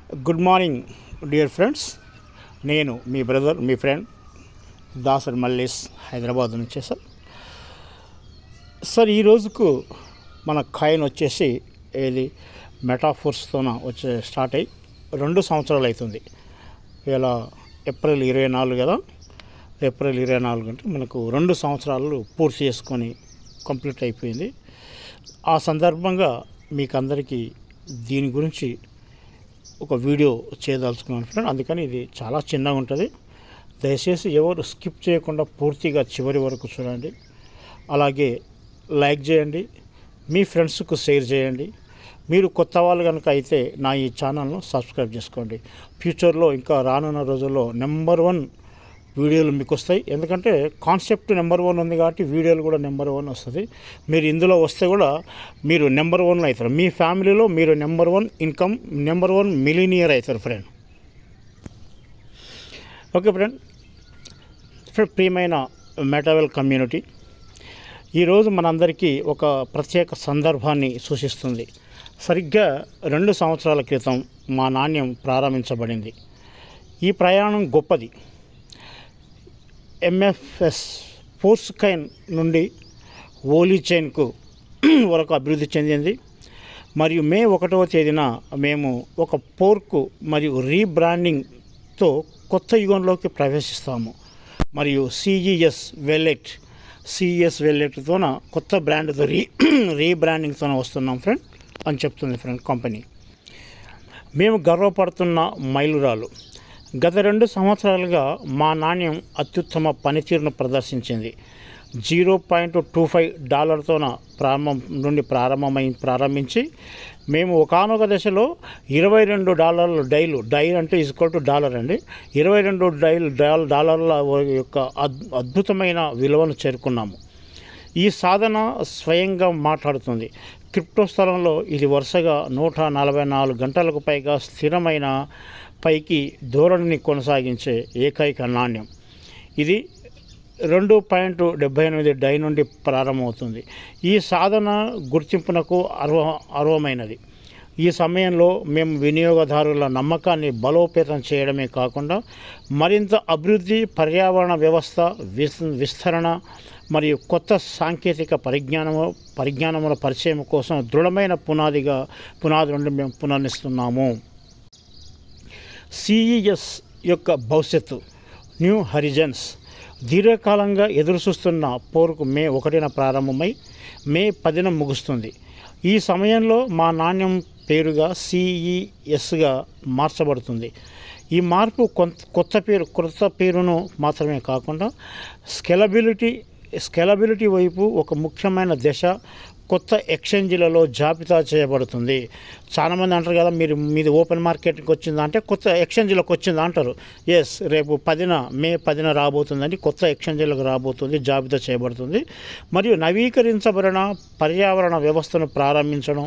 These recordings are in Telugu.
Good morning, dear friends. Nenu, me brother, me friend, Dasar Mallis, Hyderabad నుంచి సార్ ఈ రోజుకు మన కాయిన్ వచ్చేసి ఏది మెటాఫోర్స్తోన వచ్చే స్టార్ట్ అయ్యి 2 సంవత్సరాలు అవుతుంది. ఇలా ఏప్రిల్ 24 కదా, ఏప్రిల్ 24 అంటే మనకు 2 సంవత్సరాలు పూర్తి చేసుకొని కంప్లీట్ అయిపోయింది. ఆ సందర్భంగా మీకు అందరికీ దీని గురించి ఒక వీడియో చేయదలుచుకున్నాను ఫ్రెండ్. అందుకని ఇది చాలా చిన్నగా ఉంటుంది. దయచేసి ఎవరు స్కిప్ చేయకుండా పూర్తిగా చివరి వరకు చూడండి. అలాగే లైక్ చేయండి, మీ ఫ్రెండ్స్కు షేర్ చేయండి. మీరు కొత్త వాళ్ళు కనుక అయితే నా ఈ ఛానల్ను సబ్స్క్రైబ్ చేసుకోండి. ఫ్యూచర్లో ఇంకా రానున్న రోజుల్లో నెంబర్ 1 వీడియోలు మీకు వస్తాయి. ఎందుకంటే కాన్సెప్ట్ నెంబర్ 1 ఉంది కాబట్టి వీడియోలు కూడా నెంబర్ 1 వస్తుంది. మీరు ఇందులో వస్తే కూడా మీరు నెంబర్ 1 అవుతారు. మీ ఫ్యామిలీలో మీరు నెంబర్ 1 ఇన్కమ్, నెంబర్ 1 మిలీనియర్ అవుతారు ఫ్రెండ్. Okay friend. ప్రియమైన మెటావెల్ కమ్యూనిటీ, ఈరోజు మనందరికీ ఒక ప్రత్యేక సందర్భాన్ని సూచిస్తుంది. సరిగ్గా 2 సంవత్సరాల క్రితం మా నాణ్యం ప్రారంభించబడింది. ఈ ప్రయాణం గొప్పది. ఎంఎఫ్ఎస్ ఫోర్స్ కైన్ నుండి ఓలీ చైన్కు వరకు అభివృద్ధి చెందింది. మరియు మే 1వ తేదీన మేము ఒక పోర్కు మరియు రీబ్రాండింగ్తో కొత్త యుగంలోకి ప్రవేశిస్తాము. మరియు సిఈఎస్ వెల్లెట్తోన కొత్త బ్రాండ్తో రీబ్రాండింగ్తో వస్తున్నాం ఫ్రెండ్ అని చెప్తుంది ఫ్రెండ్ కంపెనీ. మేము గర్వపడుతున్న మైలురాలు. గత 2 సంవత్సరాలుగా మా నాణ్యం అత్యుత్తమ పనితీరును ప్రదర్శించింది. $0.25తోన ప్రారంభించి మేము ఒకానొక దశలో $22 డై అంటే ఈక్వల్ టు డాలర్ అండి, $22 యొక్క అద్భుతమైన విలువను చేరుకున్నాము. ఈ సాధన స్వయంగా మాట్లాడుతుంది. క్రిప్టో స్థలంలో ఇది వరుసగా 144 గంటలకు పైగా స్థిరమైన పైకి ధోరణిని కొనసాగించే ఏకైక నాణ్యం. ఇది 2.78 డై నుండి ప్రారంభమవుతుంది. ఈ సాధన గుర్తింపునకు అర్హమైనది. ఈ సమయంలో మేము వినియోగదారుల నమ్మకాన్ని బలోపేతం చేయడమే కాకుండా మరింత అభివృద్ధి, పర్యావరణ వ్యవస్థ విస్తరణ మరియు కొత్త సాంకేతిక పరిజ్ఞానముల పరిచయం కోసం దృఢమైన పునాది నుండి మేము పునర్నిస్తున్నాము. సిఈఎస్ యొక్క భవిష్యత్తు, న్యూ హరిజన్స్. దీర్ఘకాలంగా ఎదురుచూస్తున్న పోరుకు మే 1న ప్రారంభమై మే 10న ముగుస్తుంది. ఈ సమయంలో మా నాణ్యం పేరుగా సిఈఎస్గా మార్చబడుతుంది. ఈ మార్పు కొత్త పేరును మాత్రమే కాకుండా స్కేలబిలిటీ వైపు ఒక ముఖ్యమైన దశ కొత్త ఎక్స్చేంజీలలో జాబితా చేయబడుతుంది. చాలామంది అంటారు కదా, మీది ఓపెన్ మార్కెట్కి వచ్చిందా అంటే కొత్త ఎక్స్చేంజీలకు వచ్చిందా అంటారు. ఎస్, రేపు మే 10న రాబోతుందని కొత్త ఎక్స్చేంజీలకు రాబోతుంది, జాబితా చేయబడుతుంది. మరియు నవీకరించబడిన పర్యావరణ వ్యవస్థను ప్రారంభించడం,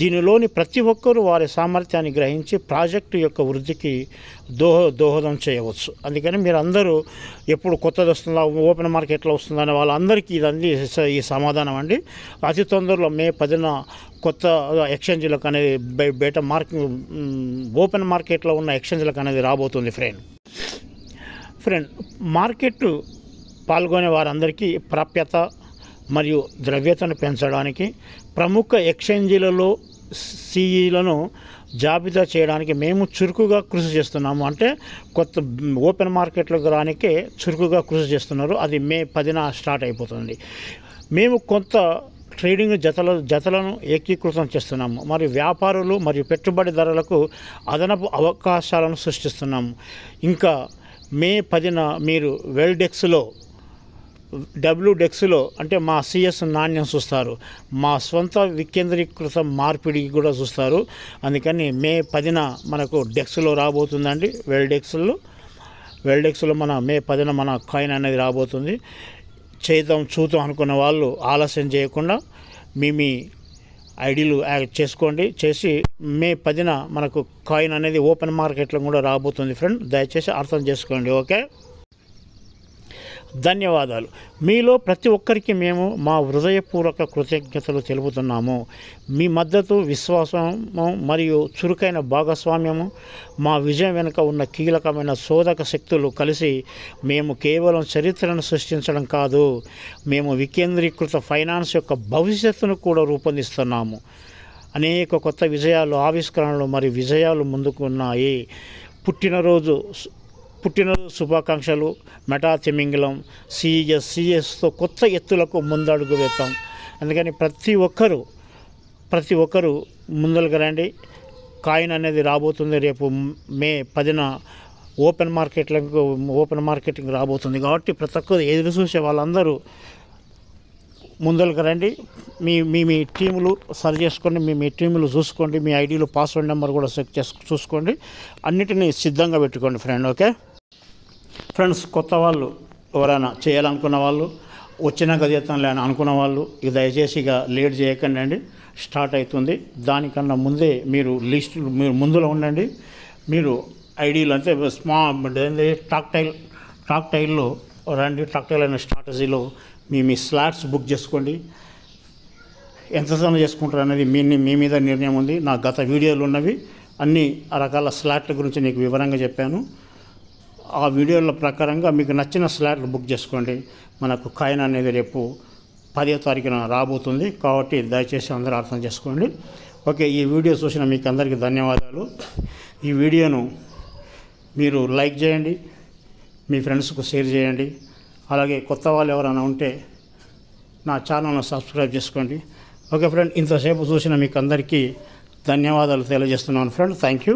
దీనిలోని ప్రతి ఒక్కరూ వారి సామర్థ్యాన్ని గ్రహించి ప్రాజెక్టు యొక్క వృద్ధికి దోహదం చేయవచ్చు. అందుకని మీరు అందరూ ఎప్పుడు కొత్తది వస్తుందా, ఓపెన్ మార్కెట్లో వస్తుందని వాళ్ళందరికీ ఇదండి ఈ సమాధానం అండి. అతి తొందరలో మే 10న కొత్త ఎక్స్చేంజీలకు అనేది ఓపెన్ మార్కెట్లో ఉన్న ఎక్స్చేంజీలకు అనేది రాబోతుంది ఫ్రెండ్. మార్కెట్ పాల్గొనే వారందరికీ ప్రాప్యత మరియు ద్రవ్యతను పెంచడానికి ప్రముఖ ఎక్స్చేంజీలలో సిఈలను జాబితా చేయడానికి మేము చురుకుగా కృషి చేస్తున్నాము. అంటే కొత్త ఓపెన్ మార్కెట్లోకి రానికే చురుకుగా కృషి చేస్తున్నారు. అది మే 10న స్టార్ట్ అయిపోతుంది. మేము కొంత ట్రేడింగ్ జతలను ఏకీకృతం చేస్తున్నాము. మరియు వ్యాపారులు మరియు పెట్టుబడిదారులకు అదనపు అవకాశాలను సృష్టిస్తున్నాము. ఇంకా మే 10న మీరు డబ్ల్యూడెక్స్లో అంటే మా సిఎస్ నాణ్యం చూస్తారు. మా స్వంత వికేంద్రీకృత మార్పిడి కూడా చూస్తారు. అందుకని మే 10న మనకు డెక్స్లో రాబోతుందండి. వెల్డెక్స్లో మన మే 10న మన కాయిన్ అనేది రాబోతుంది. చూద్దాం అనుకున్న వాళ్ళు ఆలస్యం చేయకుండా మీ ఐడీలు యాడ్ చేసుకోండి. చేసి మే 10న మనకు కాయిన్ అనేది ఓపెన్ మార్కెట్లో కూడా రాబోతుంది ఫ్రెండ్. దయచేసి అర్థం చేసుకోండి. ఓకే. ధన్యవాదాలు. మీలో ప్రతి ఒక్కరికి మేము మా హృదయపూర్వక కృతజ్ఞతలు తెలుపుతున్నాము. మీ మద్దతు, విశ్వాసము మరియు చురుకైన భాగస్వామ్యము మా విజయం వెనుక ఉన్న కీలకమైన శోధక శక్తులు. కలిసి మేము కేవలం చరిత్రను సృష్టించడం కాదు, మేము వికేంద్రీకృత ఫైనాన్స్ యొక్క భవిష్యత్తును కూడా రూపొందిస్తున్నాము. అనేక కొత్త విజయాలు, ఆవిష్కరణలు మరియు విజయాలు ముందుకు ఉన్నాయి. పుట్టినరోజు శుభాకాంక్షలు. మెటా తిమింగలం సిఎస్తో కొత్త ఎత్తులకు ముందడుగు వేస్తాం. అందుకని ప్రతి ఒక్కరూ ముందలుగా రండి. కాయిన్ అనేది రాబోతుంది. రేపు మే 10న ఓపెన్ మార్కెటింగ్ రాబోతుంది. కాబట్టి ప్రతి ఒక్కరు ఎదురు చూసే వాళ్ళందరూ ముందలుగా రండి. మీ టీములు సరి చేసుకోండి, మీ టీములు చూసుకోండి, మీ ఐడీలు పాస్వర్డ్ నెంబర్ కూడా చెక్ చూసుకోండి. అన్నిటినీ సిద్ధంగా పెట్టుకోండి ఫ్రెండ్. ఓకే ఫ్రెండ్స్, కొత్త వాళ్ళు ఎవరైనా చేయాలనుకున్న వాళ్ళు, వచ్చినాక చేద్దాంలే అని అనుకున్న వాళ్ళు ఇక దయచేసి ఇక లేట్ చేయకండి అండి. స్టార్ట్ అవుతుంది. దానికన్నా ముందే మీరు ముందులో ఉండండి. మీరు ఐడీలు అంటే టాక్ టైల్లో రండి. టాక్ టైల్ అనే స్ట్రాటజీలో మీ స్లాట్స్ బుక్ చేసుకోండి. ఎంత సమయం చేసుకుంటారు అనేది మీ మీద నిర్ణయం ఉంది. నా గత వీడియోలు ఉన్నవి అన్ని రకాల స్లాట్ల గురించి నీకు వివరంగా చెప్పాను. ఆ వీడియోల ప్రకారంగా మీకు నచ్చిన స్లాట్లు బుక్ చేసుకోండి. మనకు కాయిన్ అనేది రేపు 10వ తారీఖున రాబోతుంది. కాబట్టి దయచేసి అందరూ అర్థం చేసుకోండి. ఓకే, ఈ వీడియో చూసిన మీకు అందరికీ ధన్యవాదాలు. ఈ వీడియోను మీరు లైక్ చేయండి, మీ ఫ్రెండ్స్కు షేర్ చేయండి. అలాగే కొత్త వాళ్ళు ఎవరైనా ఉంటే నా ఛానల్ను సబ్స్క్రైబ్ చేసుకోండి. ఓకే ఫ్రెండ్, ఇంతసేపు చూసిన మీకు అందరికీ ధన్యవాదాలు తెలియజేస్తున్నాను ఫ్రెండ్. Thank you.